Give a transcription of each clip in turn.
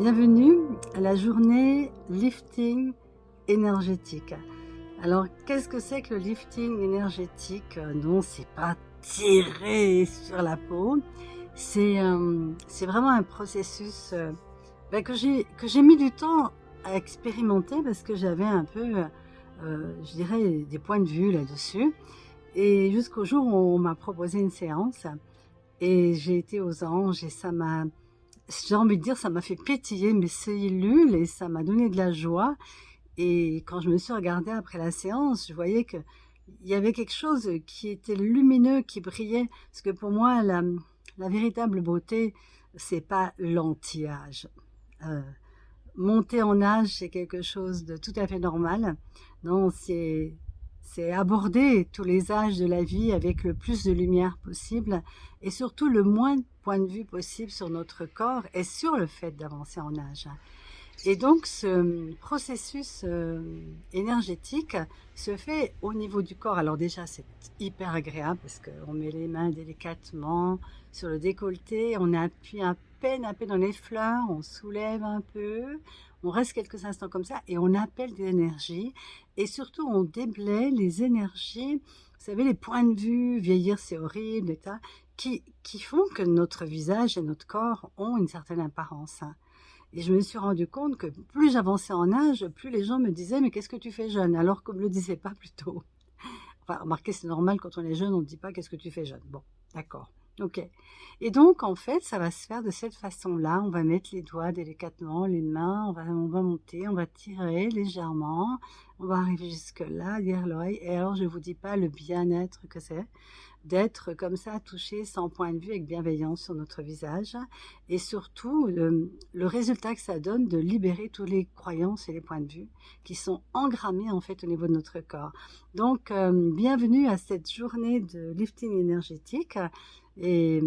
Bienvenue à la journée lifting énergétique. Alors, qu'est-ce que c'est que le lifting énergétique? Non, c'est pas tirer sur la peau. C'est vraiment un processus que j'ai mis du temps à expérimenter parce que j'avais un peu, je dirais, des points de vue là-dessus. Et jusqu'au jour où on m'a proposé une séance et j'ai été aux anges et j'ai envie de dire, ça m'a fait pétiller mes cellules et ça m'a donné de la joie. Et quand je me suis regardée après la séance, je voyais qu'il y avait quelque chose qui était lumineux, qui brillait. Parce que pour moi, la véritable beauté, c'est pas l'anti-âge. Euh, Monter en âge, c'est quelque chose de tout à fait normal. Non, c'est aborder tous les âges de la vie avec le plus de lumière possible et surtout le moins de points de vue possible sur notre corps et sur le fait d'avancer en âge. Et donc, ce processus énergétique se fait au niveau du corps. Alors déjà, c'est hyper agréable parce qu'on met les mains délicatement sur le décolleté, on appuie à peine dans les fleurs, on soulève un peu, on reste quelques instants comme ça et on appelle des énergies. Et surtout, on déblaye les énergies, vous savez, les points de vue, vieillir c'est horrible, et ça, qui font que notre visage et notre corps ont une certaine apparence. Et je me suis rendu compte que plus j'avançais en âge, plus les gens me disaient «Mais qu'est-ce que tu fais jeune?» alors qu'on ne me le disait pas plus tôt. Enfin, remarquez, c'est normal quand on est jeune, on ne dit pas «Qu'est-ce que tu fais jeune?» Bon, d'accord. Ok. Et donc, en fait, ça va se faire de cette façon-là. On va mettre les doigts délicatement, les mains, on va monter, on va tirer légèrement, on va arriver jusque-là, derrière l'oreille. Et alors, je ne vous dis pas le bien-être que c'est d'être comme ça, touché sans point de vue, avec bienveillance sur notre visage. Et surtout, le résultat que ça donne de libérer toutes les croyances et les points de vue qui sont engrammés en fait au niveau de notre corps. Donc, bienvenue à cette journée de lifting énergétique. Et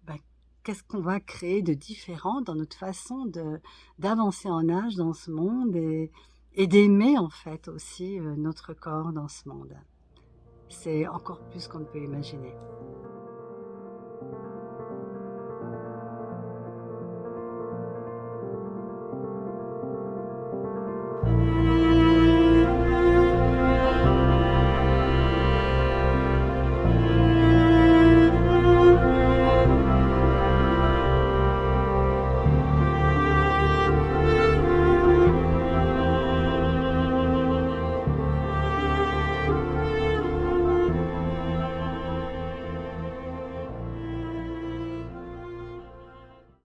bah, qu'est-ce qu'on va créer de différent dans notre façon d'avancer en âge dans ce monde et d'aimer en fait aussi notre corps dans ce monde. C'est encore plus qu'on ne peut imaginer.